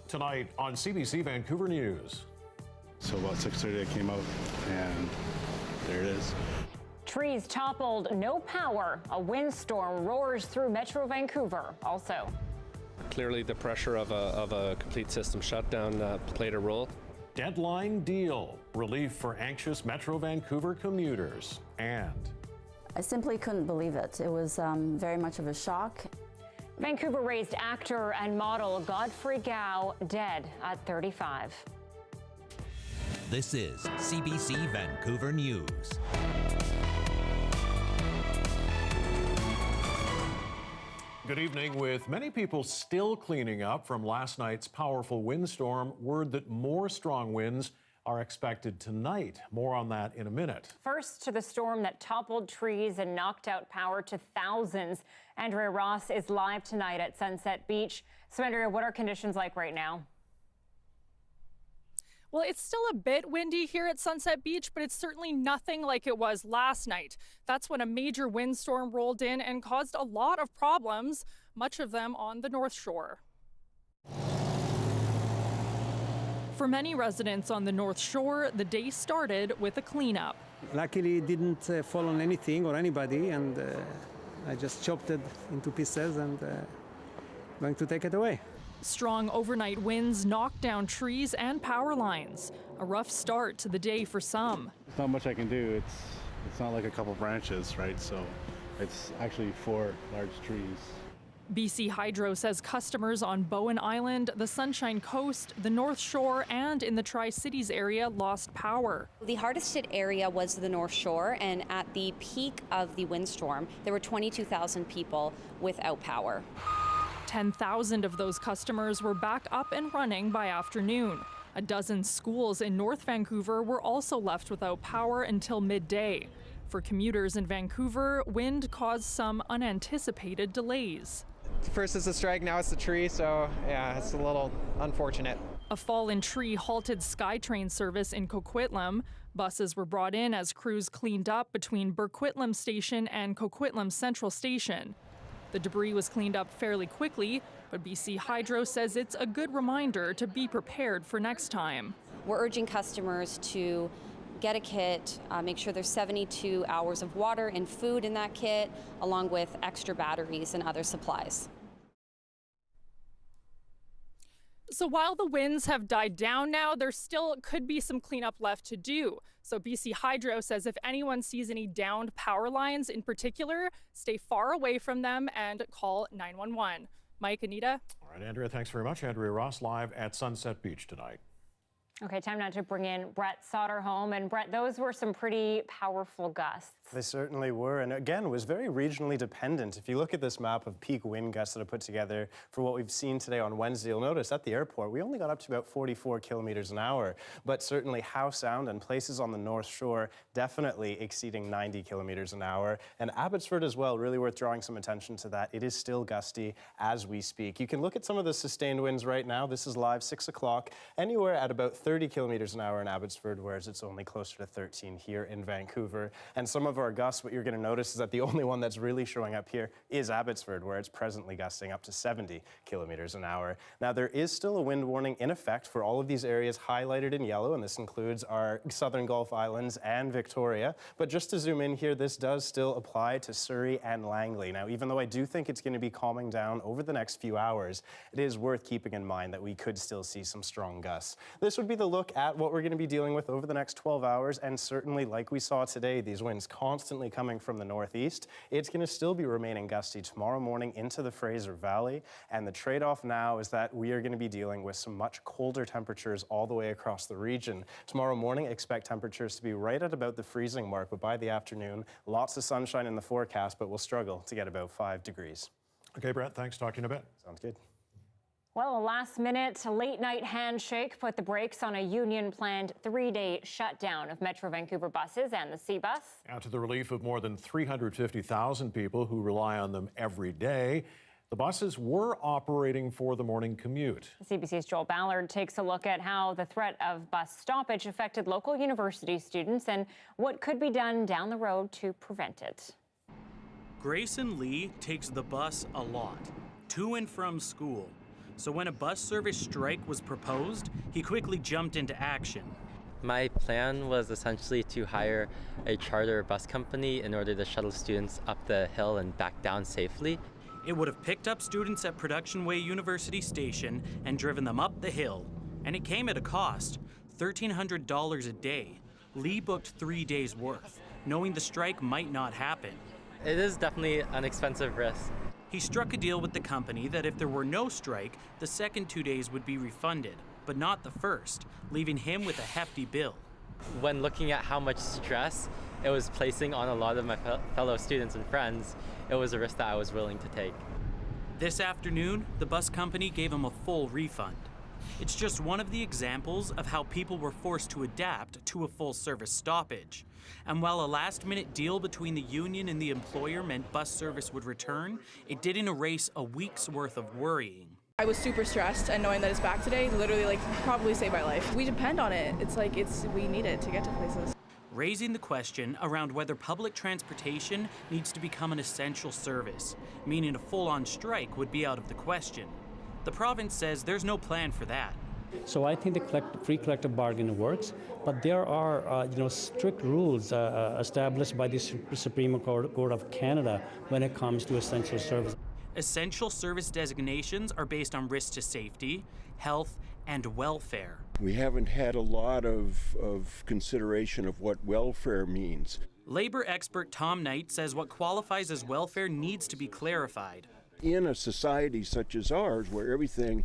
Tonight on CBC Vancouver News. So about 6:30 I came out and there it is. Trees toppled, no power. A windstorm roars through Metro Vancouver. Also, clearly the pressure of a complete system shutdown played a role. Deadline deal, relief for anxious Metro Vancouver commuters. And I simply couldn't believe it. It was very much of a shock. Vancouver-raised actor and model Godfrey Gao dead at 35. This is CBC Vancouver News. good evening. With many people still cleaning up from last night's powerful windstorm, word that more strong winds are expected tonight. More on that in a minute. First to the storm that toppled trees and knocked out power to thousands. Andrea Ross is live tonight at Sunset Beach. So Andrea, what are conditions like right now? Well, it's still a bit windy here at Sunset Beach, but it's certainly nothing like it was last night. That's when a major windstorm rolled in and caused a lot of problems, much of them on the North Shore. For many residents on the North Shore, the day started with a cleanup. Luckily, it didn't fall on anything or anybody, and I just chopped it into pieces and going to take it away. Strong overnight winds knocked down trees and power lines. A rough start to the day for some. There's not much I can do. It's not like a couple branches, right? So it's actually 4 large trees. BC Hydro says customers on Bowen Island, the Sunshine Coast, the North Shore, and in the Tri-Cities area lost power. The hardest hit area was the North Shore, and at the peak of the windstorm, there were 22,000 people without power. 10,000 of those customers were back up and running by afternoon. A dozen schools in North Vancouver were also left without power until midday. For commuters in Vancouver, wind caused some unanticipated delays. First it's the strike, now it's the tree, so yeah, it's a little unfortunate. A fallen tree halted SkyTrain service in Coquitlam. Buses were brought in as crews cleaned up between Burquitlam Station and Coquitlam Central Station. The debris was cleaned up fairly quickly, but BC Hydro says it's a good reminder to be prepared for next time. We're urging customers to get a kit, make sure there's 72 hours of water and food in that kit, along with extra batteries and other supplies. So while the winds have died down now, there still could be some cleanup left to do. So BC Hydro says if anyone sees any downed power lines in particular, stay far away from them and call 911. Mike, Anita? All right, Andrea, thanks very much. Andrea Ross live at Sunset Beach tonight. Okay, time now to bring in Brett Soderholm. And Brett, those were some pretty powerful gusts. They certainly were, and again, was very regionally dependent. If you look at this map of peak wind gusts that I put together for what we've seen today on Wednesday, you'll notice at the airport, we only got up to about 44 kilometers an hour, but certainly Howe Sound and places on the North Shore definitely exceeding 90 kilometers an hour. And Abbotsford as well, really worth drawing some attention to that. It is still gusty as we speak. You can look at some of the sustained winds right now. This is live 6 o'clock, anywhere at about 30 kilometers an hour in Abbotsford, whereas it's only closer to 13 here in Vancouver. And some of our gusts, what you're going to notice is that the only one that's really showing up here is Abbotsford, where it's presently gusting up to 70 kilometers an hour. Now, there is still a wind warning in effect for all of these areas highlighted in yellow, and this includes our southern Gulf Islands and Victoria. But just to zoom in here, this does still apply to Surrey and Langley. Now, even though I do think it's going to be calming down over the next few hours, it is worth keeping in mind that we could still see some strong gusts. This would be the look at what we're going to be dealing with over the next 12 hours, and certainly, like we saw today, these winds constantly coming from the northeast. It's going to still be remaining gusty tomorrow morning into the Fraser Valley, and the trade-off now is that we are going to be dealing with some much colder temperatures all the way across the region. Tomorrow morning, expect temperatures to be right at about the freezing mark, but by the afternoon, lots of sunshine in the forecast, but we'll struggle to get about 5 degrees. Okay, Brett, thanks. Talk to you in a bit. Sounds good. Well, a last-minute, late-night handshake put the brakes on a union-planned 3-day shutdown of Metro Vancouver buses and the C-Bus. Now to the relief of more than 350,000 people who rely on them every day. The buses were operating for the morning commute. CBC's Joel Ballard takes a look at how the threat of bus stoppage affected local university students and what could be done down the road to prevent it. Grayson Lee takes the bus a lot, to and from school. So when a bus service strike was proposed, he quickly jumped into action. My plan was essentially to hire a charter bus company in order to shuttle students up the hill and back down safely. It would have picked up students at Production Way University Station and driven them up the hill. And it came at a cost, $1,300 a day. Lee booked 3 days' worth, knowing the strike might not happen. It is definitely an expensive risk. He struck a deal with the company that if there were no strike, the second 2 days would be refunded, but not the first, leaving him with a hefty bill. When looking at how much stress it was placing on a lot of my fellow students and friends, it was a risk that I was willing to take. This afternoon, the bus company gave him a full refund. It's just one of the examples of how people were forced to adapt to a full-service stoppage. And while a last-minute deal between the union and the employer meant bus service would return, it didn't erase a week's worth of worrying. I was super stressed, and knowing that it's back today literally probably saved my life. We depend on it. We need it to get to places. Raising the question around whether public transportation needs to become an essential service, meaning a full-on strike would be out of the question. The province says there's no plan for that. So I think the free collective bargaining works, but there are strict rules established by the Supreme Court of Canada when it comes to essential service. Essential service designations are based on risk to safety, health, and welfare. We haven't had a lot of consideration of what welfare means. Labor expert Tom Knight says what qualifies as welfare needs to be clarified. In a society such as ours, where everything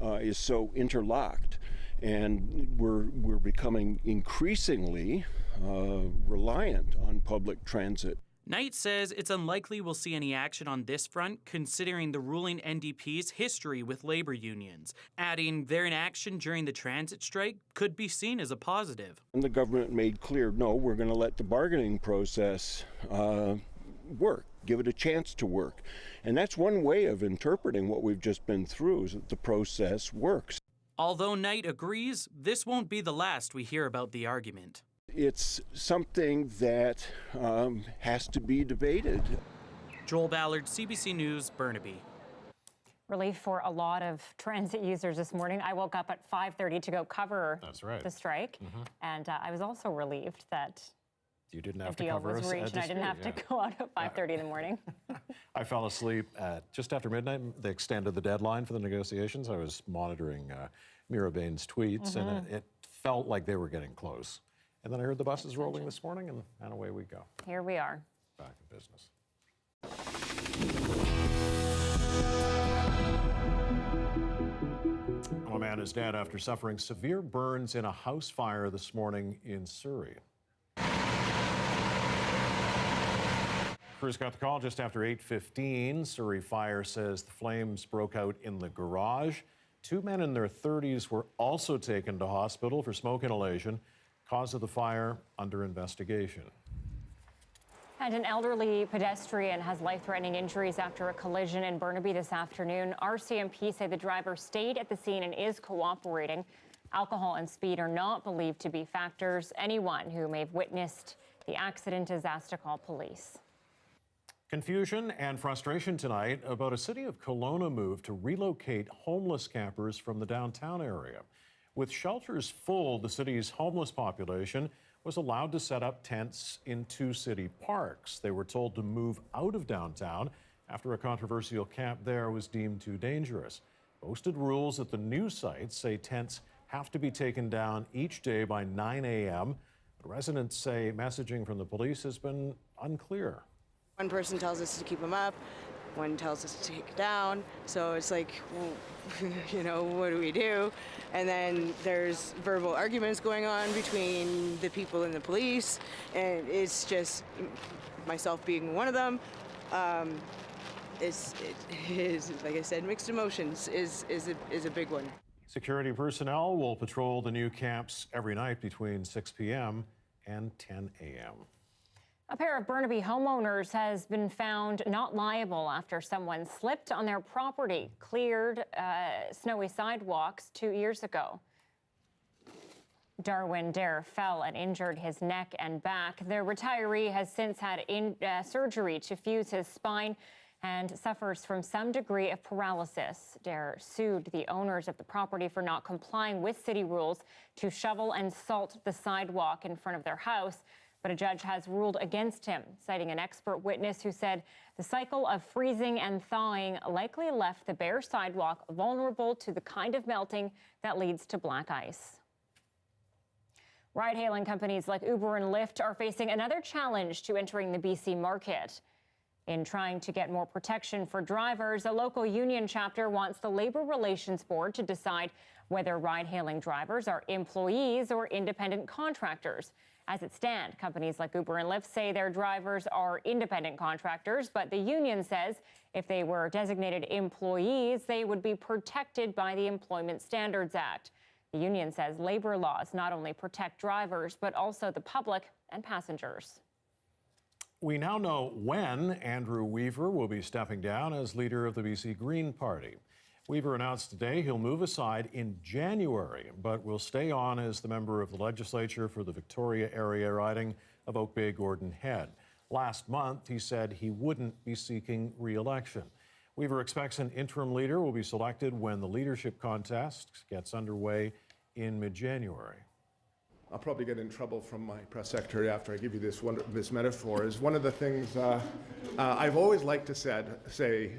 is so interlocked, and we're becoming increasingly reliant on public transit. Knight says it's unlikely we'll see any action on this front, considering the ruling NDP's history with labor unions, adding their inaction during the transit strike could be seen as a positive. And the government made clear, no, we're going to let the bargaining process work, give it a chance to work. And that's one way of interpreting what we've just been through, is that the process works. Although Knight agrees, this won't be the last we hear about the argument. It's something that has to be debated. Joel Ballard, CBC News, Burnaby. Relief for a lot of transit users this morning. I woke up at 5:30 to go cover the strike, and I was also relieved that you didn't have the to deal cover was us reached, and I didn't have to go out at 5:30 in the morning. I fell asleep at just after midnight. They extended the deadline for the negotiations. I was monitoring Mirabane's tweets, and it felt like they were getting close. And then I heard the buses rolling this morning, and away we go. Here we are. Back in business. A man is dead after suffering severe burns in a house fire this morning in Surrey. Crews got the call just after 8:15. Surrey Fire says the flames broke out in the garage. 2 men in their 30s were also taken to hospital for smoke inhalation. Cause of the fire under investigation. And an elderly pedestrian has life-threatening injuries after a collision in Burnaby this afternoon. RCMP say the driver stayed at the scene and is cooperating. Alcohol and speed are not believed to be factors. Anyone who may have witnessed the accident is asked to call police. Confusion and frustration tonight about a City of Kelowna move to relocate homeless campers from the downtown area. With shelters full, the city's homeless population was allowed to set up tents in 2 city parks. They were told to move out of downtown after a controversial camp there was deemed too dangerous. Posted rules at the new site say tents have to be taken down each day by 9 a.m. But residents say messaging from the police has been unclear. One person tells us to keep them up, one tells us to take it down. So it's like, well, what do we do? And then there's verbal arguments going on between the people and the police, and it's just myself being one of them. It is, like I said, mixed emotions is a big one. Security personnel will patrol the new camps every night between 6 p.m. and 10 a.m. A pair of Burnaby homeowners has been found not liable after someone slipped on their property, cleared snowy sidewalks 2 years ago. Darwin Dare fell and injured his neck and back. The retiree has since had surgery to fuse his spine. and suffers from some degree of paralysis. Dare sued the owners of the property for not complying with city rules to shovel and salt the sidewalk in front of their house. But a judge has ruled against him, citing an expert witness who said the cycle of freezing and thawing likely left the bare sidewalk vulnerable to the kind of melting that leads to black ice. Ride-hailing companies like Uber and Lyft are facing another challenge to entering the BC market. In trying to get more protection for drivers, a local union chapter wants the Labor Relations Board to decide whether ride-hailing drivers are employees or independent contractors. As it stands, companies like Uber and Lyft say their drivers are independent contractors, but the union says if they were designated employees, they would be protected by the Employment Standards Act. The union says labor laws not only protect drivers, but also the public and passengers. We now know when Andrew Weaver will be stepping down as leader of the BC Green Party. Weaver announced today he'll move aside in January, but will stay on as the member of the legislature for the Victoria area riding of Oak Bay-Gordon Head. Last month, he said he wouldn't be seeking re-election. Weaver expects an interim leader will be selected when the leadership contest gets underway in mid-January. I'll probably get in trouble from my press secretary after I give you this metaphor, is one of the things I've always liked to say,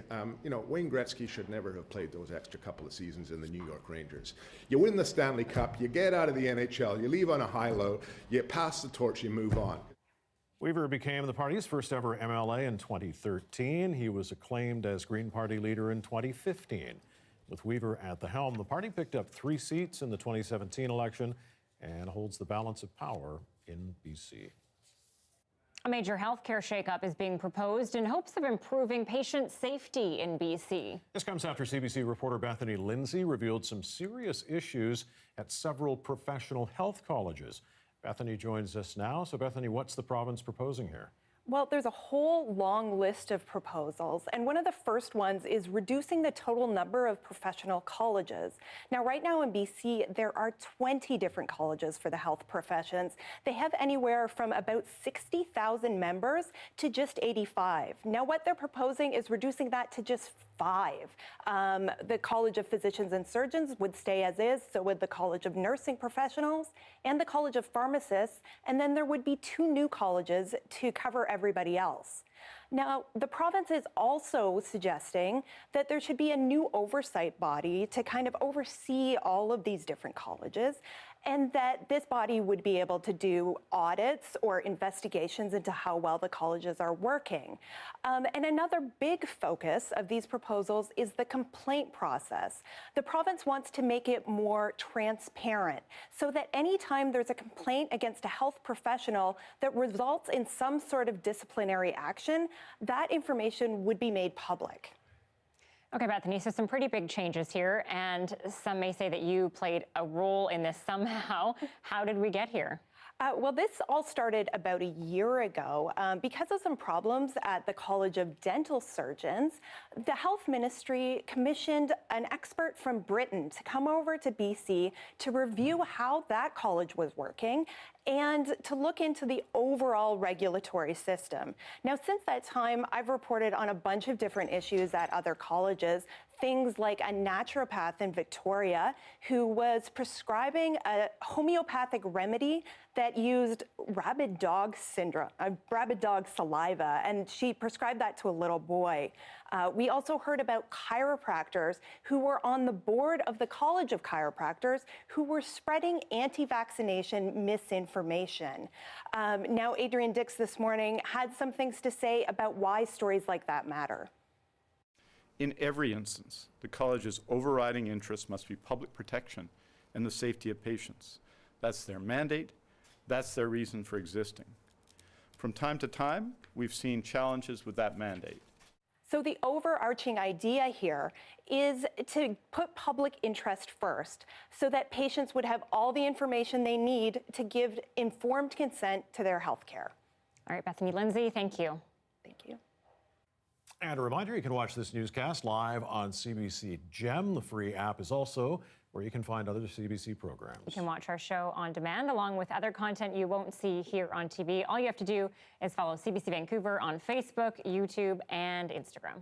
Wayne Gretzky should never have played those extra couple of seasons in the New York Rangers. You win the Stanley Cup, you get out of the NHL, you leave on a high note, you pass the torch, you move on. Weaver became the party's first ever MLA in 2013. He was acclaimed as Green Party leader in 2015. With Weaver at the helm, the party picked up 3 seats in the 2017 election and holds the balance of power in BC. A major healthcare shakeup is being proposed in hopes of improving patient safety in BC. This comes after CBC reporter Bethany Lindsay revealed some serious issues at several professional health colleges. Bethany joins us now. So Bethany, what's the province proposing here? Well, there's a whole long list of proposals, and one of the first ones is reducing the total number of professional colleges. Now, right now in BC, there are 20 different colleges for the health professions. They have anywhere from about 60,000 members to just 85. Now, what they're proposing is reducing that to just 5. The College of Physicians and Surgeons would stay as is, so would the College of Nursing Professionals and the College of Pharmacists, and then there would be 2 new colleges to cover everybody else. Now, the province is also suggesting that there should be a new oversight body to kind of oversee all of these different colleges, and that this body would be able to do audits or investigations into how well the colleges are working. And another big focus of these proposals is the complaint process. The province wants to make it more transparent so that anytime there's a complaint against a health professional that results in some sort of disciplinary action, that information would be made public. Okay, Bethany, so some pretty big changes here, and some may say that you played a role in this somehow. How did we get here? Well, this all started about a year ago. Because of some problems at the College of Dental Surgeons, the Health Ministry commissioned an expert from Britain to come over to BC to review how that college was working and to look into the overall regulatory system. Now, since that time, I've reported on a bunch of different issues at other colleges, things like a naturopath in Victoria who was prescribing a homeopathic remedy that used rabid dog saliva, and she prescribed that to a little boy. We also heard about chiropractors who were on the board of the College of Chiropractors who were spreading anti-vaccination misinformation. Now, Adrian Dix this morning had some things to say about why stories like that matter. In every instance, the college's overriding interest must be public protection and the safety of patients. That's their mandate. That's their reason for existing. From time to time, we've seen challenges with that mandate. So the overarching idea here is to put public interest first so that patients would have all the information they need to give informed consent to their health care. All right, Bethany Lindsay, thank you. Thank you. And a reminder, you can watch this newscast live on CBC Gem. The free app is also where you can find other CBC programs. You can watch our show on demand along with other content you won't see here on TV. All you have to do is follow CBC Vancouver on Facebook, YouTube, and Instagram.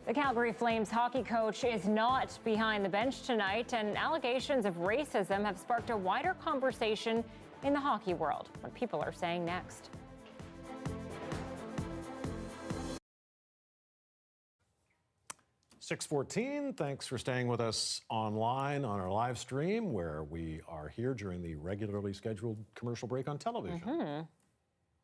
The Calgary Flames hockey coach is not behind the bench tonight, and allegations of racism have sparked a wider conversation in the hockey world. What people are saying next. .614, thanks for staying with us online on our live stream, where we are here during the regularly scheduled commercial break on television.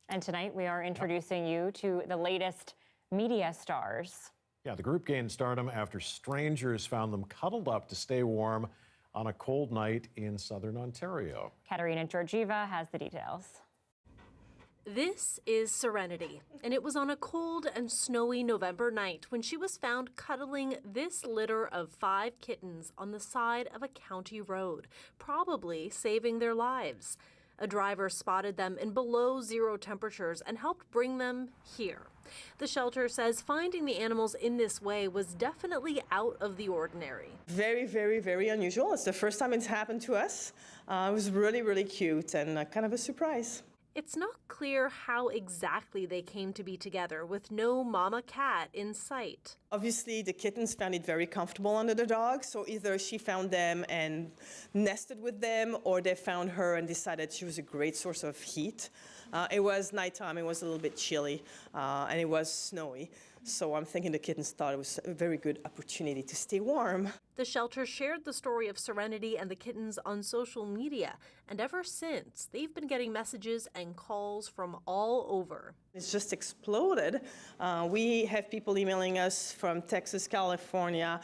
And tonight we are introducing you to the latest media stars. Yeah, the group gained stardom after strangers found them cuddled up to stay warm on a cold night in southern Ontario. Katerina Georgieva has the details. This is Serenity, and it was on a cold and snowy November night when she was found cuddling this litter of 5 kittens on the side of a county road, probably saving their lives. A driver spotted them in below zero temperatures and helped bring them here. The shelter says finding the animals in this way was definitely out of the ordinary. Very, very, very unusual. It's the first time it's happened to us. It was really, really cute and kind of a surprise. It's not clear how exactly they came to be together with no mama cat in sight. Obviously, the kittens found it very comfortable under the dog, so either she found them and nested with them, or they found her and decided she was a great source of heat. It was nighttime, it was a little bit chilly, and it was snowy. So I'm thinking the kittens thought it was a very good opportunity to stay warm. The shelter shared the story of Serenity and the kittens on social media, and ever since, they've been getting messages and calls from all over. It's just exploded. We have people emailing us from Texas, California,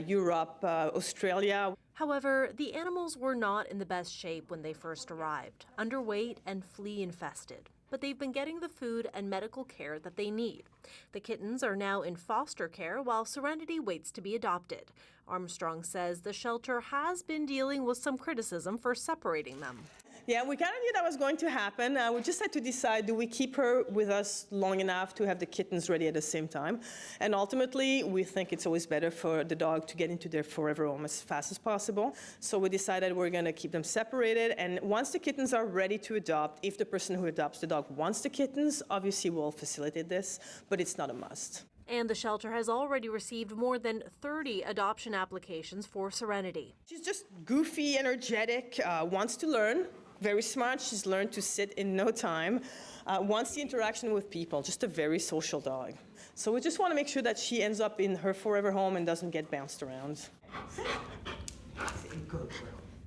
Europe, Australia. However, the animals were not in the best shape when they first arrived, underweight and flea infested. But they've been getting the food and medical care that they need. The kittens are now in foster care while Serenity waits to be adopted. Armstrong says the shelter has been dealing with some criticism for separating them. Yeah, we kind of knew that was going to happen. We just had to decide, do we keep her with us long enough to have the kittens ready at the same time? And ultimately, we think it's always better for the dog to get into their forever home as fast as possible. So we decided we're going to keep them separated. And once the kittens are ready to adopt, if the person who adopts the dog wants the kittens, obviously we'll facilitate this, but it's not a must. And the shelter has already received more than 30 adoption applications for Serenity. She's just goofy, energetic, wants to learn. Very smart. She's learned to sit in no time. Wants the interaction with people. Just a very social dog. So we just want to make sure that she ends up in her forever home and doesn't get bounced around.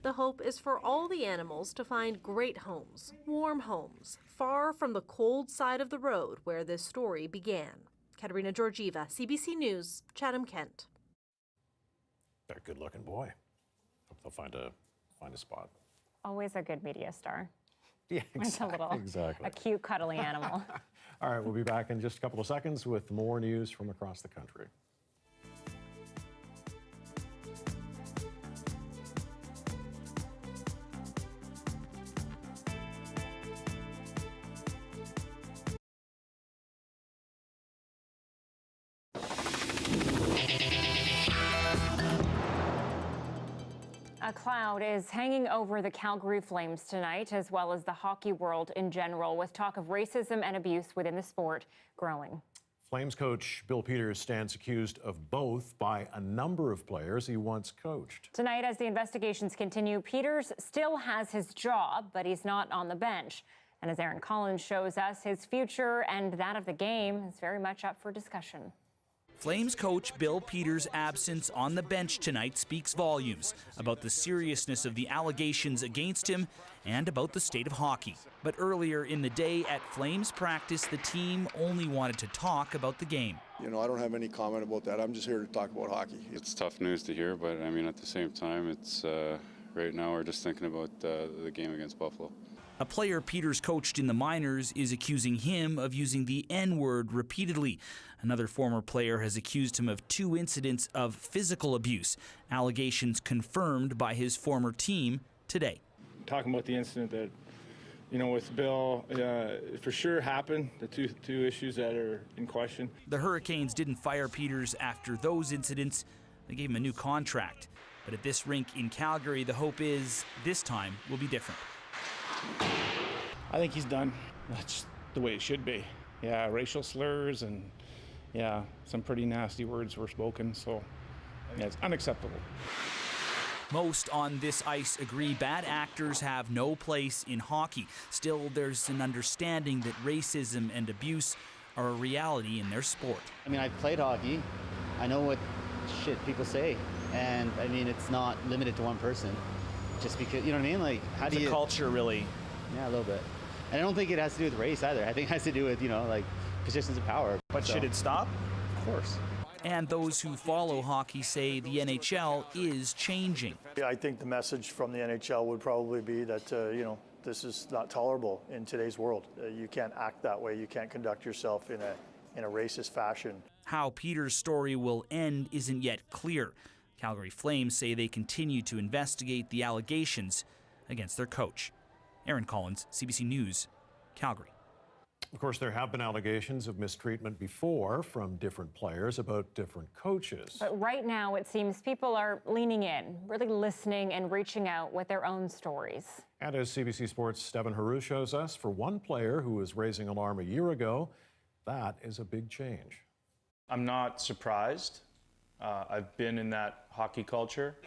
The hope is for all the animals to find great homes, warm homes, far from the cold side of the road where this story began. Katerina Georgieva, CBC News, Chatham, Kent. They're a good-looking boy. Hope they'll find a spot. Always a good media star. Yeah, A cute, cuddly animal. All right, we'll be back in just a couple of seconds with more news from across the country. A cloud is hanging over the Calgary Flames tonight, as well as the hockey world in general, with talk of racism and abuse within the sport growing. Flames coach Bill Peters stands accused of both by a number of players he once coached. Tonight, as the investigations continue, Peters still has his job, but he's not on the bench. And as Aaron Collins shows us, his future and that of the game is very much up for discussion. Flames coach Bill Peters' absence on the bench tonight speaks volumes about the seriousness of the allegations against him and about the state of hockey. But earlier in the day at Flames practice, the team only wanted to talk about the game. You know, I don't have any comment about that. I'm just here to talk about hockey. It's tough news to hear, but I mean, at the same time, it's right now we're just thinking about the game against Buffalo. A player Peters coached in the minors is accusing him of using the N-word repeatedly. Another former player has accused him of 2 incidents of physical abuse, allegations confirmed by his former team today. Talking about the incident that, you know, with Bill, for sure happened, the two issues that are in question. The Hurricanes didn't fire Peters after those incidents. They gave him a new contract. But at this rink in Calgary, the hope is this time will be different. I think he's done. That's the way it should be. Yeah, racial slurs and yeah, some pretty nasty words were spoken, so yeah, it's unacceptable. Most on this ice agree bad actors have no place in hockey. Still, there's an understanding that racism and abuse are a reality in their sport. I mean, I've played hockey. I know what shit people say. And I mean, it's not limited to one person. Just because, you know what I mean? Like, how do you... It's a culture, really. Yeah, a little bit. And I don't think it has to do with race either. I think it has to do with, you know, like, positions of power. But should it stop? Of course. And those who follow hockey say the NHL is changing. I think the message from the NHL would probably be that, you know, this is not tolerable in today's world. You can't act that way. You can't conduct yourself in a racist fashion. How Peter's story will end isn't yet clear. Calgary Flames say they continue to investigate the allegations against their coach. Aaron Collins, CBC News, Calgary. Of course, there have been allegations of mistreatment before from different players about different coaches. But right now, it seems people are leaning in, really listening and reaching out with their own stories. And as CBC Sports' Stephen Haru shows us, for one player who was raising alarm a year ago, that is a big change. I'm not surprised. I've been in that hockey culture.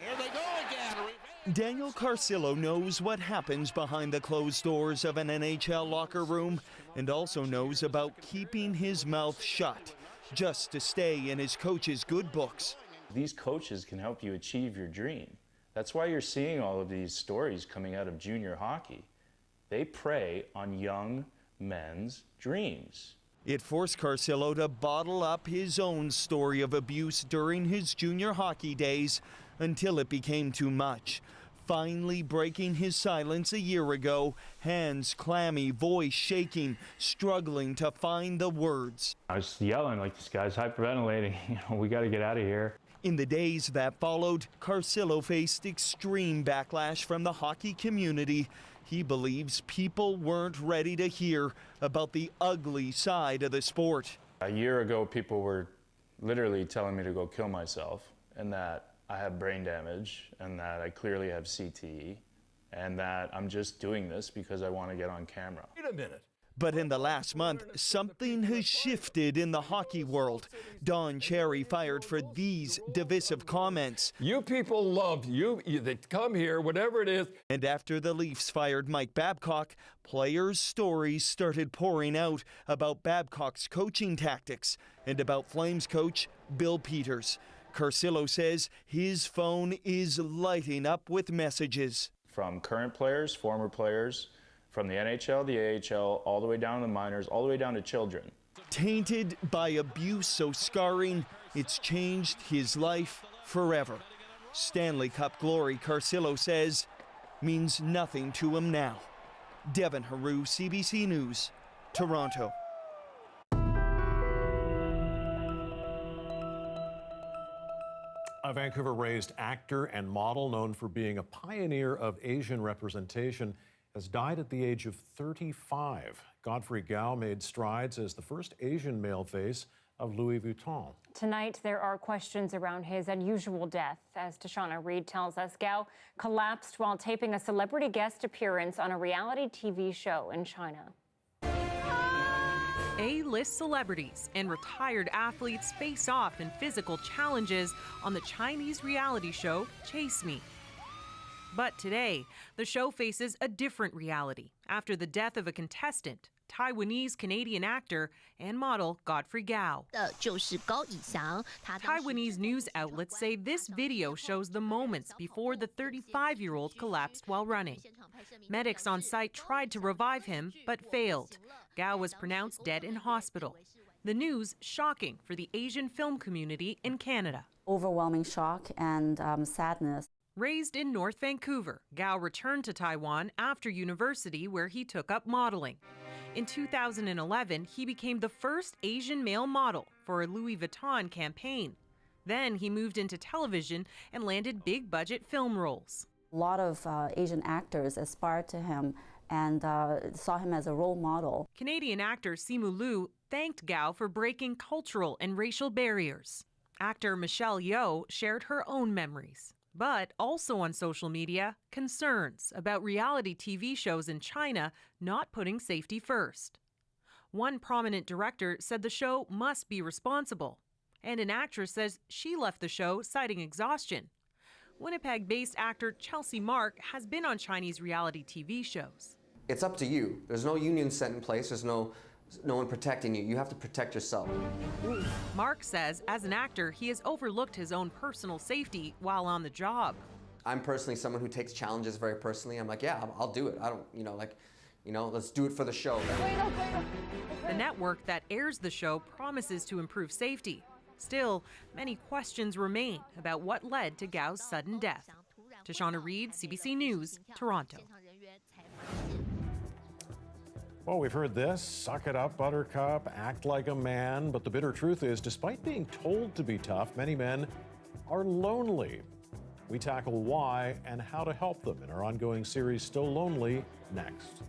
Daniel Carcillo knows what happens behind the closed doors of an NHL locker room and also knows about keeping his mouth shut just to stay in his coach's good books. These coaches can help you achieve your dream. That's why you're seeing all of these stories coming out of junior hockey. They prey on young men's dreams. It forced Carcillo to bottle up his own story of abuse during his junior hockey days until it became too much. Finally breaking his silence a year ago, hands clammy, voice shaking, struggling to find the words. I was yelling like, this guy's hyperventilating. We got to get out of here. In the days that followed, Carcillo faced extreme backlash from the hockey community. He believes people weren't ready to hear about the ugly side of the sport. A year ago, people were literally telling me to go kill myself and that I have brain damage and that I clearly have CTE and that I'm just doing this because I want to get on camera. Wait a minute. But in the last month, something has shifted in the hockey world. Don Cherry fired for these divisive comments. You people love you. They come here, whatever it is. And after the Leafs fired Mike Babcock, players' stories started pouring out about Babcock's coaching tactics and about Flames coach Bill Peters. Carcillo says his phone is lighting up with messages. From current players, former players, from the NHL, the AHL, all the way down to the minors, all the way down to children. Tainted by abuse so scarring, it's changed his life forever. Stanley Cup glory, Carcillo says, means nothing to him now. Devin Haru, CBC News, Toronto. A Vancouver-raised actor and model known for being a pioneer of Asian representation has died at the age of 35. Godfrey Gao made strides as the first Asian male face of Louis Vuitton. Tonight, there are questions around his unusual death. As Tashana Reed tells us, Gao collapsed while taping a celebrity guest appearance on a reality TV show in China. A-list celebrities and retired athletes face off in physical challenges on the Chinese reality show Chase Me. But today, the show faces a different reality after the death of a contestant, Taiwanese-Canadian actor and model Godfrey Gao. Taiwanese news outlets say this video shows the moments before the 35-year-old collapsed while running. Medics on site tried to revive him, but failed. Gao was pronounced dead in hospital. The news shocking for the Asian film community in Canada. Overwhelming shock and sadness. Raised in North Vancouver, Gao returned to Taiwan after university, where he took up modeling. In 2011, he became the first Asian male model for a Louis Vuitton campaign. Then he moved into television and landed big-budget film roles. A lot of Asian actors aspired to him and saw him as a role model. Canadian actor Simu Liu thanked Gao for breaking cultural and racial barriers. Actor Michelle Yeoh shared her own memories. But also on social media, concerns about reality TV shows in China not putting safety first. One prominent director said the show must be responsible, and an actress says she left the show citing exhaustion. Winnipeg-based actor Chelsea Mark has been on Chinese reality TV shows. It's up to you. There's no union set in place. There's no one protecting you. You have to protect yourself. Mark says as an actor, he has overlooked his own personal safety while on the job. I'm personally someone who takes challenges very personally. I'm like, yeah, I'll do it. I don't, let's do it for the show. The network that airs the show promises to improve safety. Still, many questions remain about what led to Gao's sudden death. Tashana Reed, CBC News, Toronto. Well, we've heard this, suck it up, Buttercup, act like a man. But the bitter truth is, despite being told to be tough, many men are lonely. We tackle why and how to help them in our ongoing series, Still Lonely, next.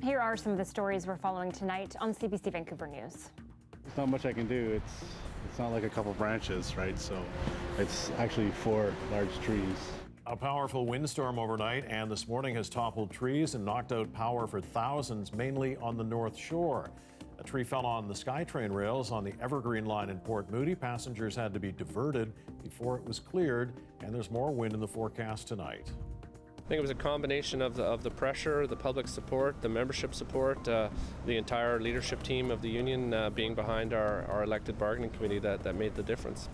Here are some of the stories we're following tonight on CBC Vancouver News. There's not much I can do. It's not like a couple branches, right? So it's actually 4 large trees. A powerful windstorm overnight and this morning has toppled trees and knocked out power for thousands, mainly on the North Shore. A tree fell on the SkyTrain rails on the Evergreen line in Port Moody. Passengers had to be diverted before it was cleared, and there's more wind in the forecast tonight. I think it was a combination of the pressure, the public support, the membership support, the entire leadership team of the union being behind our elected bargaining committee that made the difference.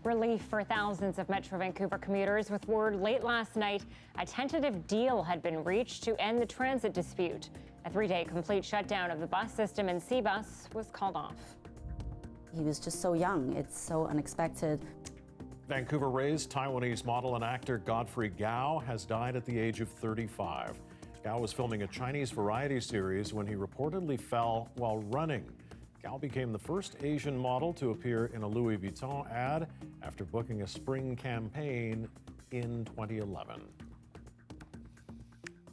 Relief for thousands of Metro Vancouver commuters with word late last night a tentative deal had been reached to end the transit dispute. A 3-day complete shutdown of the bus system in CBus was called off. He was just so young. It's so unexpected. Vancouver-raised Taiwanese model and actor Godfrey Gao has died at the age of 35. Gao was filming a Chinese variety series when he reportedly fell while running. Gao became the first Asian model to appear in a Louis Vuitton ad after booking a spring campaign in 2011.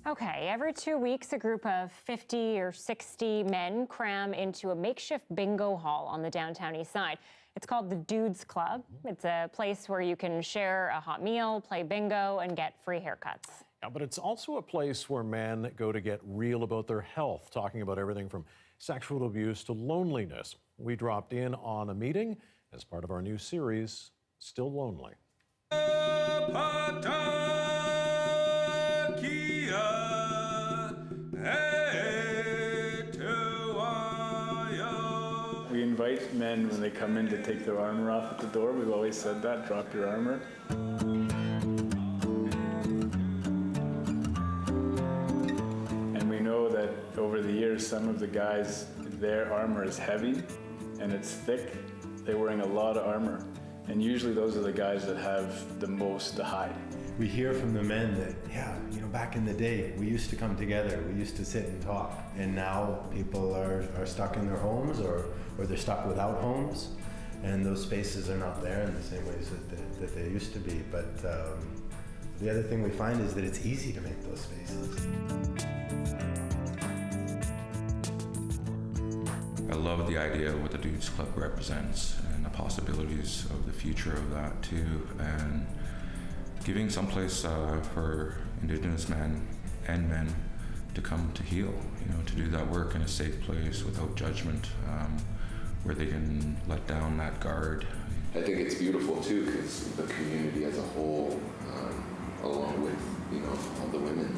Okay, every 2 weeks, a group of 50 or 60 men cram into a makeshift bingo hall on the downtown east side. It's called the Dudes Club. It's a place where you can share a hot meal, play bingo, and get free haircuts. Yeah, but it's also a place where men go to get real about their health, talking about everything from sexual abuse to loneliness. We dropped in on a meeting as part of our new series, Still Lonely. We invite men when they come in to take their armor off at the door. We've always said that, drop your armor. And we know that over the years, some of the guys, their armor is heavy and it's thick. They're wearing a lot of armor. And usually those are the guys that have the most to hide. We hear from the men that, yeah, you know, back in the day, we used to come together, we used to sit and talk. And now people are stuck in their homes or they're stuck without homes. And those spaces are not there in the same ways that they used to be. But the other thing we find is that it's easy to make those spaces. I love the idea of what the Dudes Club represents and the possibilities of the future of that too. And giving some place for Indigenous men and men to come to heal, you know, to do that work in a safe place without judgment, where they can let down that guard. I think it's beautiful too because the community as a whole, along with all the women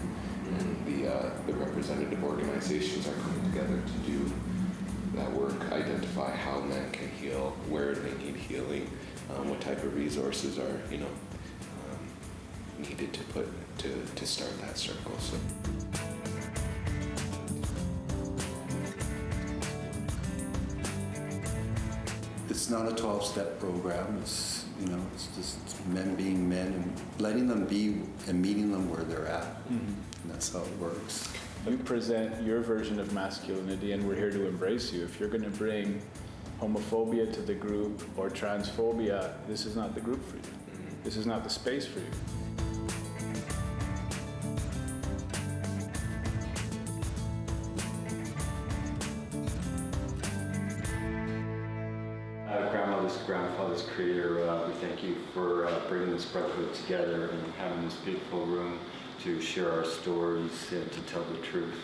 and the representative organizations are coming together to do that work, identify how men can heal, where they need healing, what type of resources are needed to start that circle. So. It's not a 12-step program. It's it's just men being men and letting them be and meeting them where they're at. And that's how it works. You present your version of masculinity and we're here to embrace you. If you're going to bring homophobia to the group or transphobia, this is not the group for you. This is not the space for you. Grandfather's creator, we thank you for bringing this brotherhood together and having this beautiful room to share our stories and to tell the truth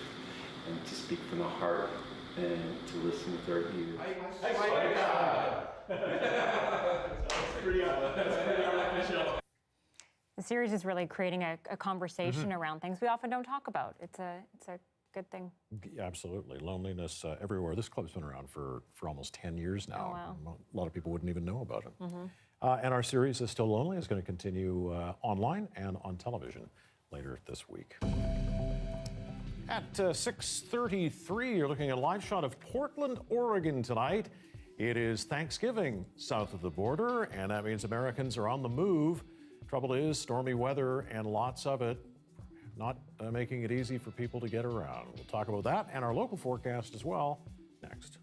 and to speak from the heart and to listen with our ears. The series is really creating a conversation around things we often don't talk about. It's a good thing. Yeah, absolutely. Loneliness everywhere. This club's been around for almost 10 years now. Oh, wow. A lot of people wouldn't even know about it. And our series is Still Lonely is going to continue online and on television later this week. At 6:33, you're looking at a live shot of Portland, Oregon tonight. It is Thanksgiving south of the border, and that means Americans are on the move. Trouble is, stormy weather and lots of it, not making it easy for people to get around. We'll talk about that and our local forecast as well next.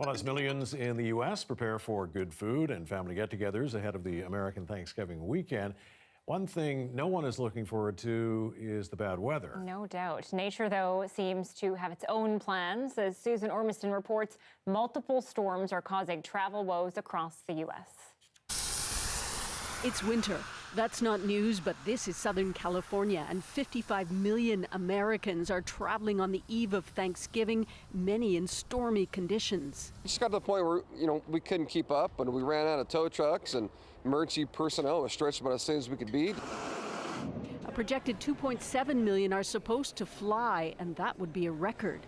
Well, as millions in the U.S. prepare for good food and family get-togethers ahead of the American Thanksgiving weekend, one thing no one is looking forward to is the bad weather. No doubt. Nature, though, seems to have its own plans. As Susan Ormiston reports, multiple storms are causing travel woes across the U.S. It's winter. That's not news, but this is Southern California, and 55 million Americans are traveling on the eve of Thanksgiving, many in stormy conditions. It just got to the point where, we couldn't keep up, and we ran out of tow trucks, and emergency personnel was stretched about as thin as we could be. A projected 2.7 million are supposed to fly, and that would be a record.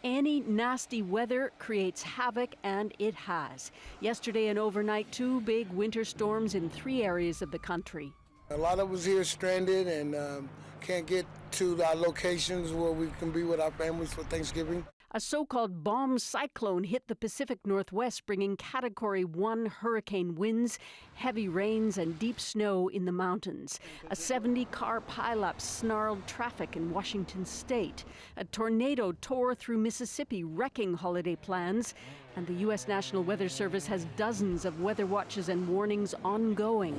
Any nasty weather creates havoc, and it has. Yesterday and overnight, 2 big winter storms in 3 areas of the country. A lot of us here stranded and can't get to our locations where we can be with our families for Thanksgiving. A so-called bomb cyclone hit the Pacific Northwest, bringing Category 1 hurricane winds, heavy rains, and deep snow in the mountains. A 70-car pileup snarled traffic in Washington state. A tornado tore through Mississippi, wrecking holiday plans. And the U.S. National Weather Service has dozens of weather watches and warnings ongoing.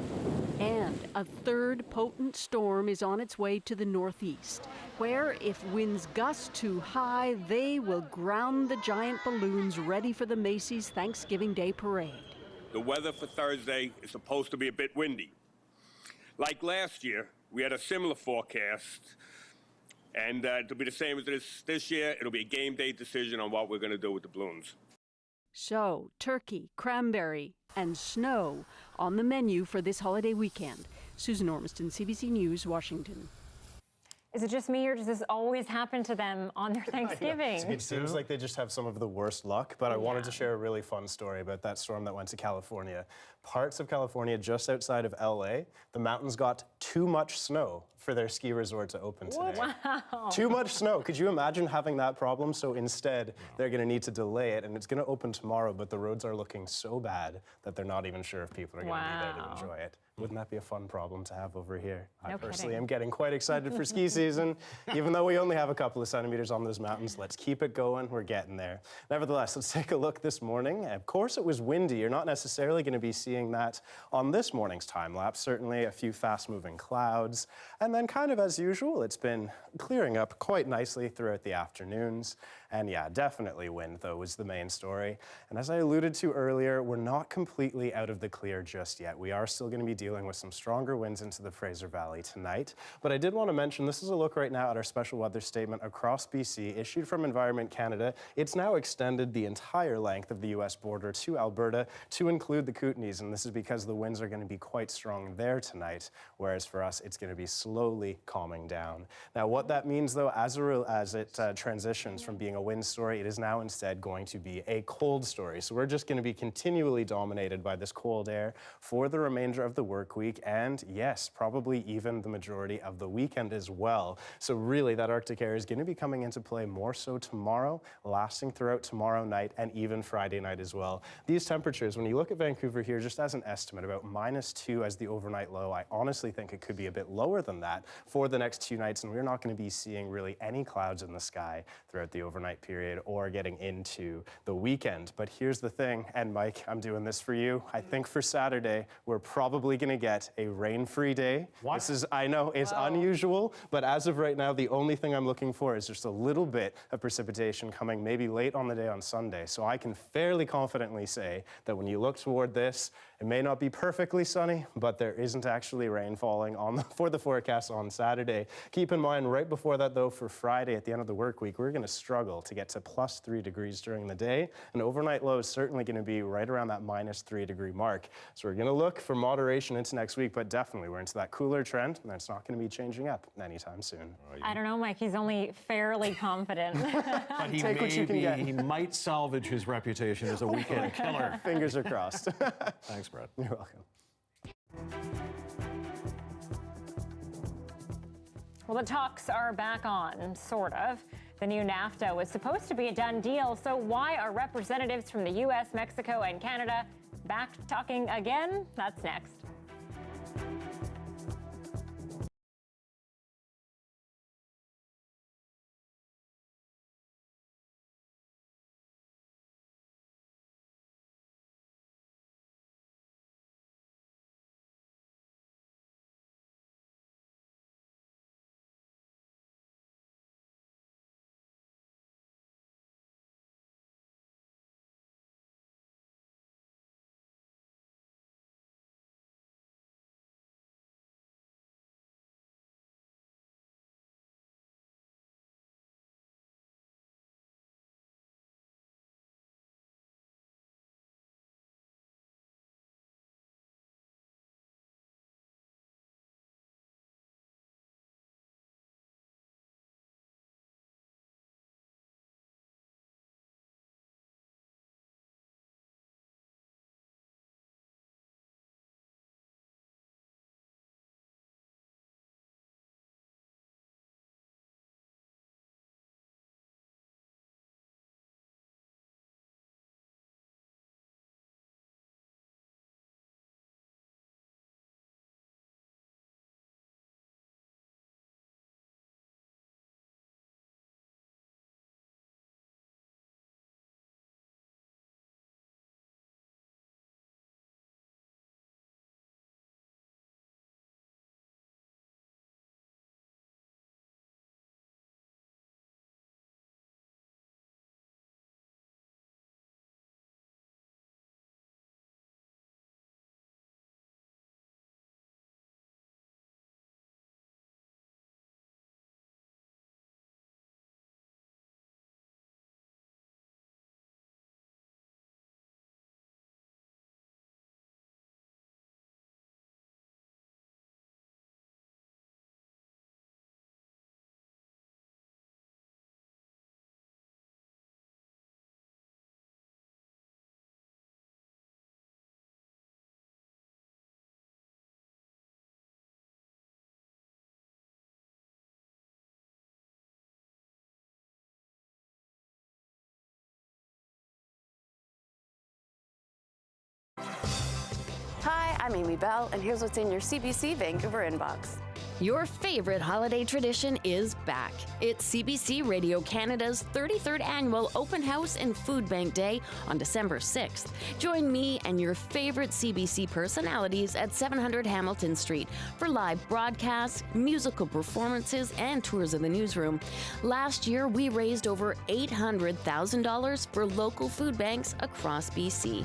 And a third potent storm is on its way to the northeast, where if winds gust too high, they will ground the giant balloons ready for the Macy's Thanksgiving Day Parade. The weather for Thursday is supposed to be a bit windy. Like last year, we had a similar forecast, and it'll be the same as this year. It'll be a game day decision on what we're going to do with the balloons. So, turkey, cranberry, and snow on the menu for this holiday weekend. Susan Ormiston, CBC News, Washington. Is it just me, or does this always happen to them on their Thanksgiving? It seems like they just have some of the worst luck, but I wanted to share a really fun story about that storm that went to California. Parts of California just outside of LA, the mountains got too much snow for their ski resort to open today. Wow. Too much snow. Could you imagine having that problem? So instead, they're going to need to delay it, and it's going to open tomorrow, but the roads are looking so bad that they're not even sure if people are going to be there to enjoy it. Wouldn't that be a fun problem to have over here? I personally am getting quite excited for ski season. Even though we only have a couple of centimeters on those mountains, let's keep it going. We're getting there. Nevertheless, let's take a look this morning. Of course, it was windy. You're not necessarily going to be seeing that on this morning's time lapse. Certainly a few fast-moving clouds. And then kind of as usual, it's been clearing up quite nicely throughout the afternoons. And yeah, definitely wind, though, was the main story. And as I alluded to earlier, we're not completely out of the clear just yet. We are still going to be dealing with some stronger winds into the Fraser Valley tonight. But I did want to mention, this is a look right now at our special weather statement across BC, issued from Environment Canada. It's now extended the entire length of the U.S. border to Alberta to include the Kootenays, and this is because the winds are going to be quite strong there tonight, whereas for us, it's going to be slowly calming down. Now, what that means, though, as it transitions from being a wind story, it is now instead going to be a cold story. So we're just going to be continually dominated by this cold air for the remainder of the work week, and yes, probably even the majority of the weekend as well. So really, that Arctic air is going to be coming into play more so tomorrow, lasting throughout tomorrow night and even Friday night as well. These temperatures, when you look at Vancouver here, just as an estimate, about -2 as the overnight low. I honestly think it could be a bit lower than that for the next 2 nights, and we're not going to be seeing really any clouds in the sky throughout the overnight period or getting into the weekend. But here's the thing, and Mike, I'm doing this for you. I think for Saturday, we're probably going to get a rain-free day. What? This is, I know, it's unusual, but as of right now, the only thing I'm looking for is just a little bit of precipitation coming maybe late on the day on Sunday. So I can fairly confidently say that when you look toward this, it may not be perfectly sunny, but there isn't actually rain falling for the forecast on Saturday. Keep in mind, right before that, though, for Friday at the end of the work week, we're going to struggle to get to +3 degrees during the day. And overnight low is certainly going to be right around that -3 degree mark. So we're going to look for moderation into next week, but definitely we're into that cooler trend, and it's not going to be changing up anytime soon. I don't know, Mike. He's only fairly confident. But he might salvage his reputation as a weekend killer. Fingers are crossed. Thanks, Brett. You're welcome. Well, the talks are back on, sort of. The new NAFTA was supposed to be a done deal, so why are representatives from the U.S., Mexico, and Canada back talking again? That's next. I'm Amy Bell, and here's what's in your CBC Vancouver inbox. Your favorite holiday tradition is back. It's CBC Radio Canada's 33rd annual Open House and Food Bank Day on December 6th. Join me and your favorite CBC personalities at 700 Hamilton Street for live broadcasts, musical performances, and tours of the newsroom. Last year, we raised over $800,000 for local food banks across BC.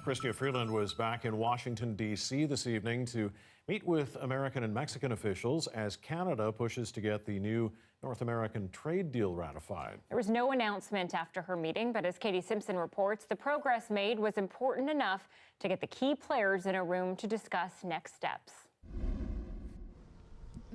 Chrystia Freeland was back in Washington, D.C. this evening to meet with American and Mexican officials as Canada pushes to get the new North American trade deal ratified. There was no announcement after her meeting, but as Katie Simpson reports, the progress made was important enough to get the key players in a room to discuss next steps.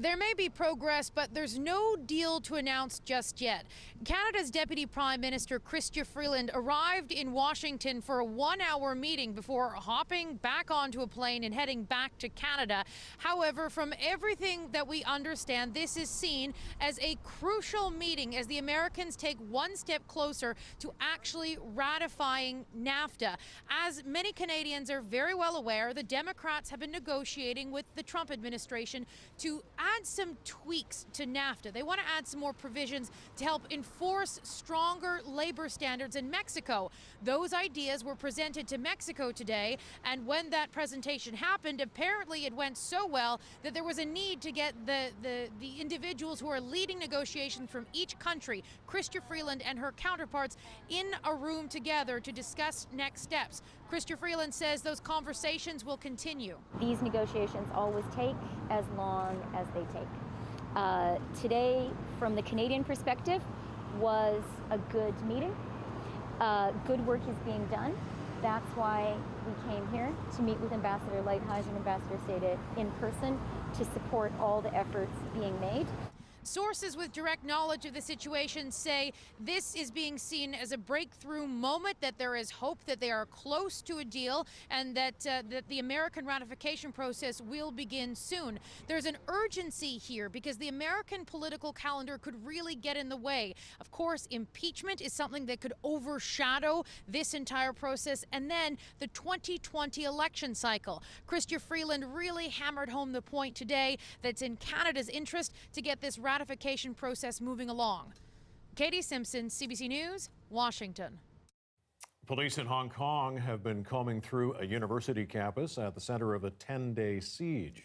There may be progress, but there's no deal to announce just yet. Canada's Deputy Prime Minister Chrystia Freeland arrived in Washington for a one-hour meeting before hopping back onto a plane and heading back to Canada. However, from everything that we understand, this is seen as a crucial meeting as the Americans take one step closer to actually ratifying NAFTA. As many Canadians are very well aware, the Democrats have been negotiating with the Trump administration to add some tweaks to NAFTA. They want to add some more provisions to help enforce stronger labor standards in Mexico. Those ideas were presented to Mexico today, and when that presentation happened, apparently it went so well that there was a need to get the individuals who are leading negotiations from each country, Chrystia Freeland and her counterparts, in a room together to discuss next steps. Chrystia Freeland says those conversations will continue. These negotiations always take as long as they take. Today, from the Canadian perspective, was a good meeting. Good work is being done. That's why we came here to meet with Ambassador Lighthizer and Ambassador Seda in person to support all the efforts being made. Sources with direct knowledge of the situation say this is being seen as a breakthrough moment, that there is hope that they are close to a deal, and that the American ratification process will begin soon. There's an urgency here because the American political calendar could really get in the way. Of course, impeachment is something that could overshadow this entire process, and then the 2020 election cycle. Chrystia Freeland really hammered home the point today that it's in Canada's interest to get this ratification process moving along. Katie Simpson, CBC News, Washington. Police in Hong Kong have been combing through a university campus at the center of a 10-day siege.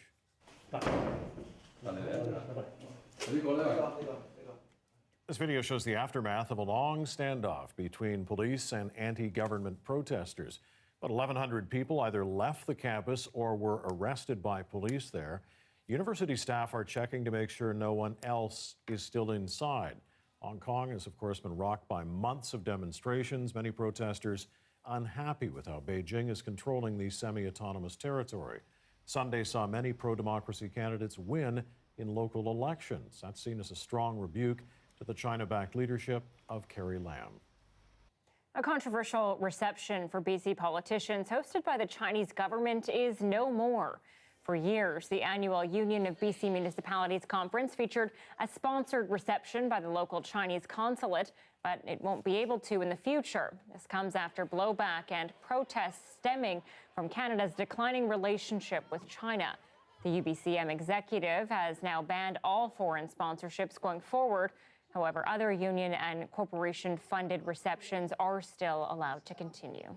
This video shows the aftermath of a long standoff between police and anti-government protesters. About 1,100 people either left the campus or were arrested by police there. University staff are checking to make sure no one else is still inside. Hong Kong has, of course, been rocked by months of demonstrations, many protesters unhappy with how Beijing is controlling the semi-autonomous territory. Sunday saw many pro-democracy candidates win in local elections. That's seen as a strong rebuke to the China-backed leadership of Carrie Lam. A controversial reception for BC politicians hosted by the Chinese government is no more. For years, the annual Union of BC Municipalities Conference featured a sponsored reception by the local Chinese consulate, but it won't be able to in the future. This comes after blowback and protests stemming from Canada's declining relationship with China. The UBCM executive has now banned all foreign sponsorships going forward. However, other union and corporation-funded receptions are still allowed to continue.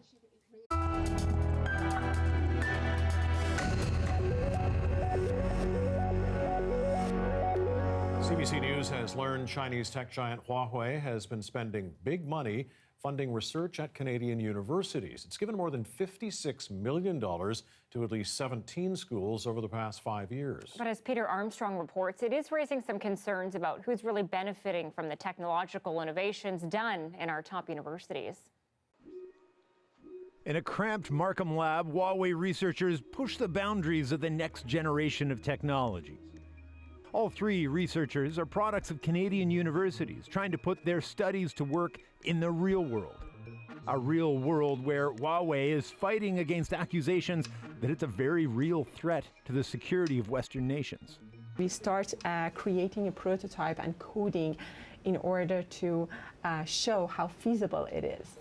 CBC News has learned Chinese tech giant Huawei has been spending big money funding research at Canadian universities. It's given more than $56 million to at least 17 schools over the past 5 years. But as Peter Armstrong reports, it is raising some concerns about who's really benefiting from the technological innovations done in our top universities. In a cramped Markham lab, Huawei researchers push the boundaries of the next generation of technology. All three researchers are products of Canadian universities trying to put their studies to work in the real world. A real world where Huawei is fighting against accusations that it's a very real threat to the security of Western nations. We start creating a prototype and coding in order to show how feasible it is.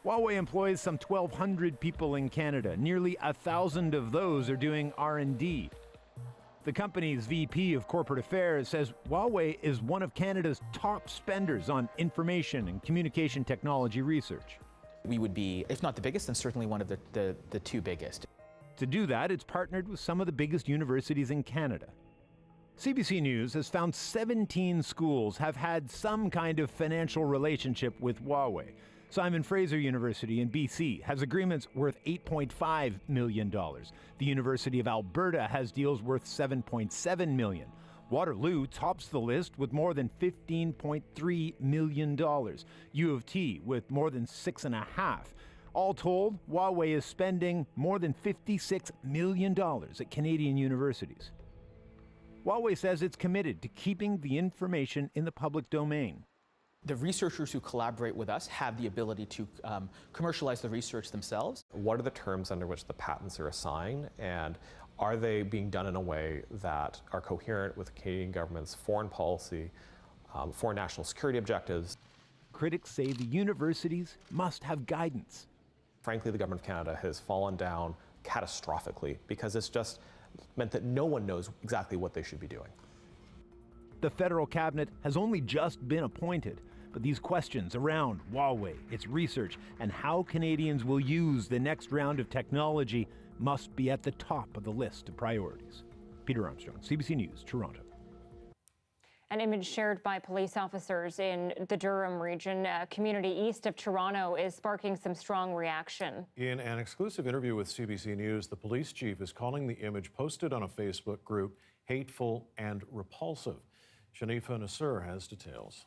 Huawei employs some 1,200 people in Canada. Nearly 1,000 of those are doing R&D. The company's VP of Corporate Affairs says Huawei is one of Canada's top spenders on information and communication technology research. We would be, if not the biggest, then certainly one of the two biggest. To do that, it's partnered with some of the biggest universities in Canada. CBC News has found 17 schools have had some kind of financial relationship with Huawei. Simon Fraser University in BC has agreements worth $8.5 million. The University of Alberta has deals worth $7.7 million. Waterloo tops the list with more than $15.3 million. U of T with more than $6.5 million. All told, Huawei is spending more than $56 million at Canadian universities. Huawei says it's committed to keeping the information in the public domain. The researchers who collaborate with us have the ability to commercialize the research themselves. What are the terms under which the patents are assigned, and are they being done in a way that are coherent with the Canadian government's foreign policy, foreign national security objectives? Critics say the universities must have guidance. Frankly, the government of Canada has fallen down catastrophically because it's just meant that no one knows exactly what they should be doing. The federal cabinet has only just been appointed, but these questions around Huawei, its research, and how Canadians will use the next round of technology must be at the top of the list of priorities. Peter Armstrong, CBC News, Toronto. An image shared by police officers in the Durham region, a community east of Toronto, is sparking some strong reaction. In an exclusive interview with CBC News, the police chief is calling the image posted on a Facebook group hateful and repulsive. Shanifa Nasser has details.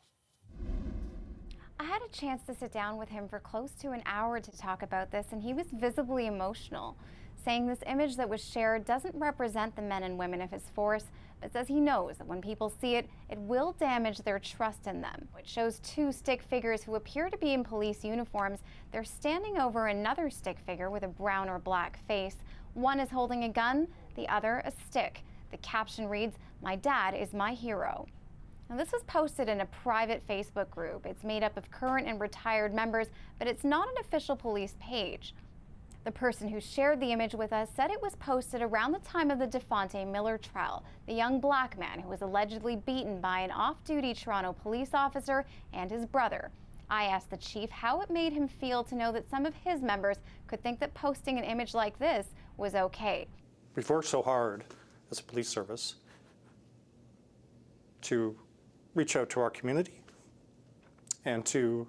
I had a chance to sit down with him for close to an hour to talk about this, and he was visibly emotional, saying this image that was shared doesn't represent the men and women of his force, but says he knows that when people see it, it will damage their trust in them. It shows two stick figures who appear to be in police uniforms. They're standing over another stick figure with a brown or black face. One is holding a gun, the other a stick. The caption reads, "My dad is my hero." Now, this was posted in a private Facebook group. It's made up of current and retired members, but it's not an official police page. The person who shared the image with us said it was posted around the time of the DeFonte Miller trial, the young black man who was allegedly beaten by an off-duty Toronto police officer and his brother. I asked the chief how it made him feel to know that some of his members could think that posting an image like this was okay. We've worked so hard as a police service to reach out to our community and to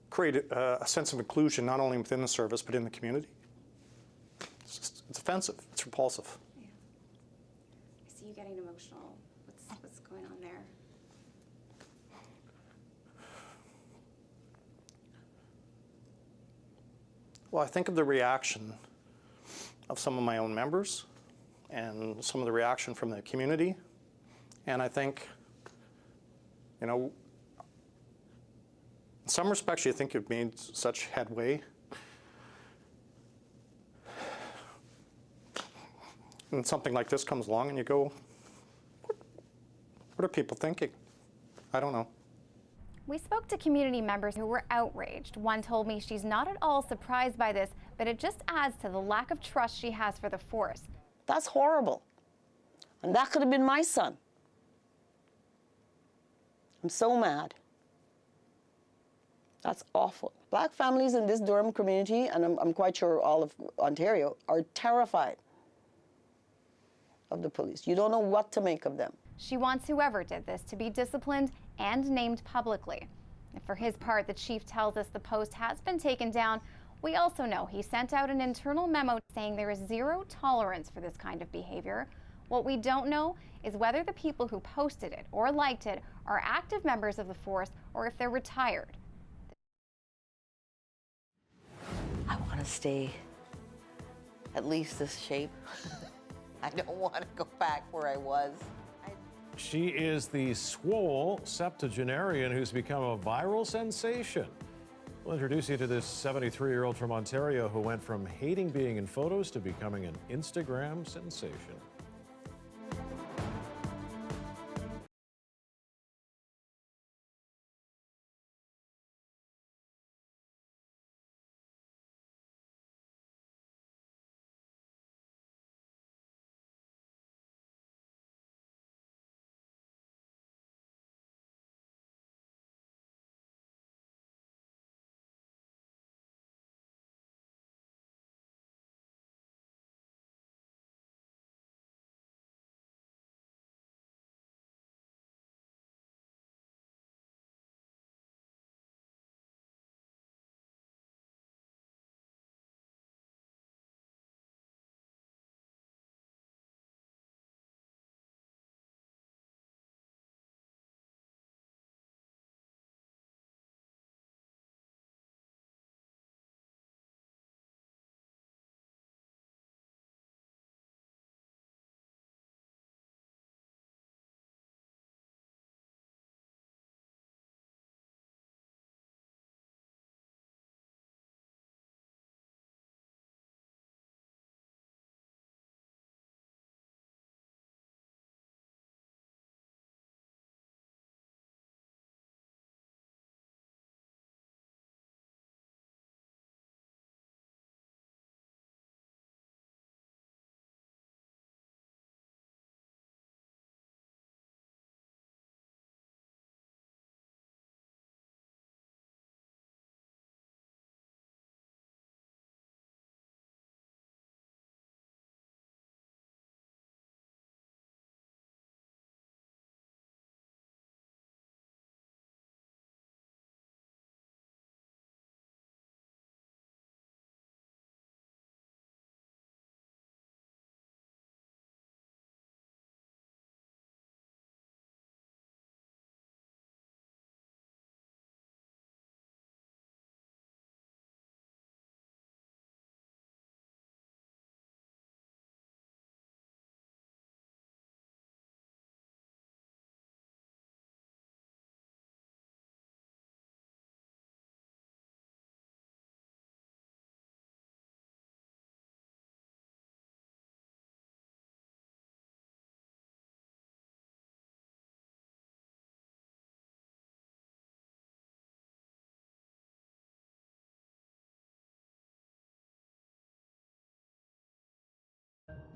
create a sense of inclusion, not only within the service, but in the community. It's offensive, it's repulsive. Yeah. I see you getting emotional. What's going on there? Well, I think of the reaction of some of my own members and some of the reaction from the community. And I think, you know, in some respects, you think you've made such headway. And something like this comes along and you go, what are people thinking? I don't know. We spoke to community members who were outraged. One told me she's not at all surprised by this, but it just adds to the lack of trust she has for the force. That's horrible. And that could have been my son. I'm so mad. That's awful. Black families in this Durham community, and I'm quite sure all of Ontario, are terrified of the police. You don't know what to make of them. She wants whoever did this to be disciplined and named publicly. And for his part, the chief tells us the post has been taken down. We also know he sent out an internal memo saying there is zero tolerance for this kind of behavior. What we don't know is whether the people who posted it or liked it are active members of the force or if they're retired. I want to stay at least this shape. I don't want to go back where I was. She is the swole septuagenarian who's become a viral sensation. We'll introduce you to this 73-year-old from Ontario who went from hating being in photos to becoming an Instagram sensation.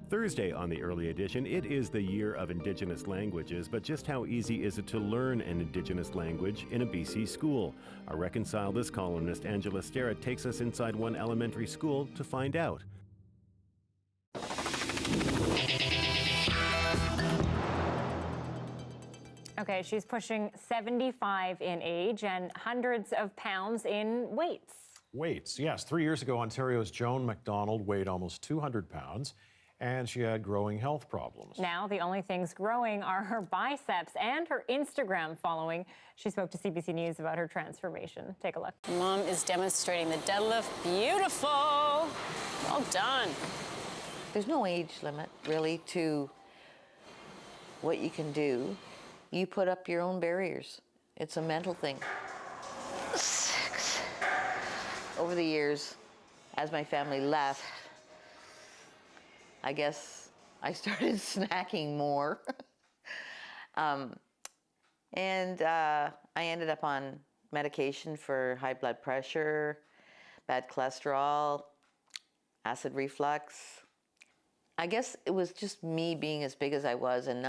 Thursday on the Early Edition, it is the year of Indigenous languages, but just how easy is it to learn an Indigenous language in a BC school? Our Reconcile This columnist Angela Sterrett takes us inside one elementary school to find out. Okay, she's pushing 75 in age and hundreds of pounds in weights. Weights, yes. 3 years ago, Ontario's Joan MacDonald weighed almost 200 pounds, and she had growing health problems. Now, the only things growing are her biceps and her Instagram following. She spoke to CBC News about her transformation. Take a look. Mom is demonstrating the deadlift. Beautiful. Well done. There's no age limit, really, to what you can do. You put up your own barriers. It's a mental thing. 6. Over the years, as my family left, I guess I started snacking more. And I ended up on medication for high blood pressure, bad cholesterol, acid reflux. I guess it was just me being as big as I was and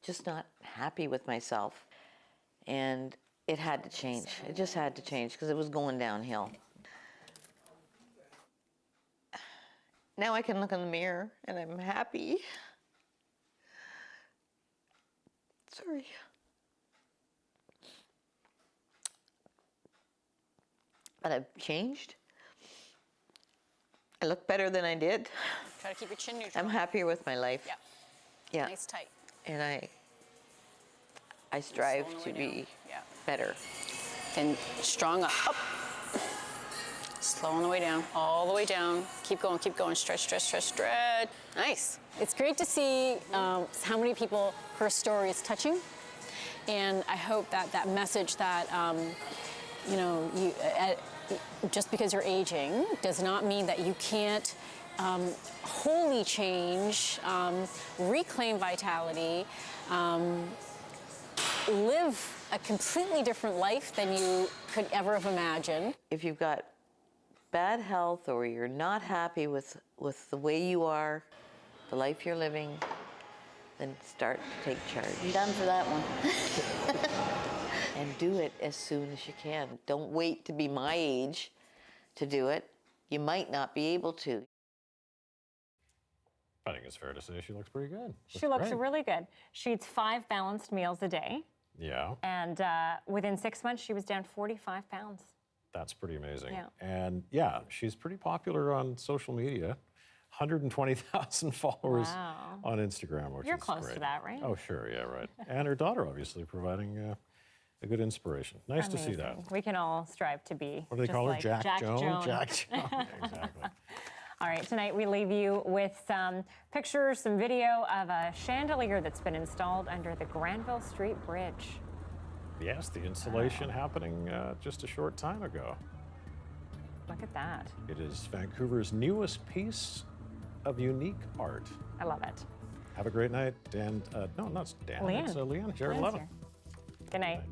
just not happy with myself. And it had to change. It just had to change because it was going downhill. Now I can look in the mirror and I'm happy. Sorry. But I've changed. I look better than I did. Try to keep your chin neutral. I'm happier with my life. Yeah. Yeah. Nice tight. And I strive to be better. And strong up. Slow on the way down, all the way down. Keep going, stretch, stretch, stretch, stretch. Nice. It's great to see how many people her story is touching. And I hope that that message that, just because you're aging does not mean that you can't wholly change, reclaim vitality, live a completely different life than you could ever have imagined. If you've got bad health or you're not happy with the way you are, the life you're living, then start to take charge. I'm done for that one. And do it as soon as you can. Don't wait to be my age to do it. You might not be able to. I think it's fair to say she looks pretty good. She looks great. really good. She eats 5 balanced meals a day. Yeah. And within 6 months, she was down 45 pounds. That's pretty amazing. Yeah. And yeah, she's pretty popular on social media. 120,000 followers on Instagram, which You're is close great. to that, right? Oh, sure, yeah, right. And her daughter, obviously, providing a good inspiration. Nice to see that. We can all strive to be. What do they just call her? like Jack Joan? Joan. Jack Joan, exactly. All right, tonight we leave you with some pictures, some video of a chandelier that's been installed under the Granville Street Bridge. Yes, the installation happening just a short time ago. Look at that. It is Vancouver's newest piece of unique art. I love it. Have a great night. Dan, no, not Dan. Leanne. It's Leanne here at Leanne's 11. here. Good night.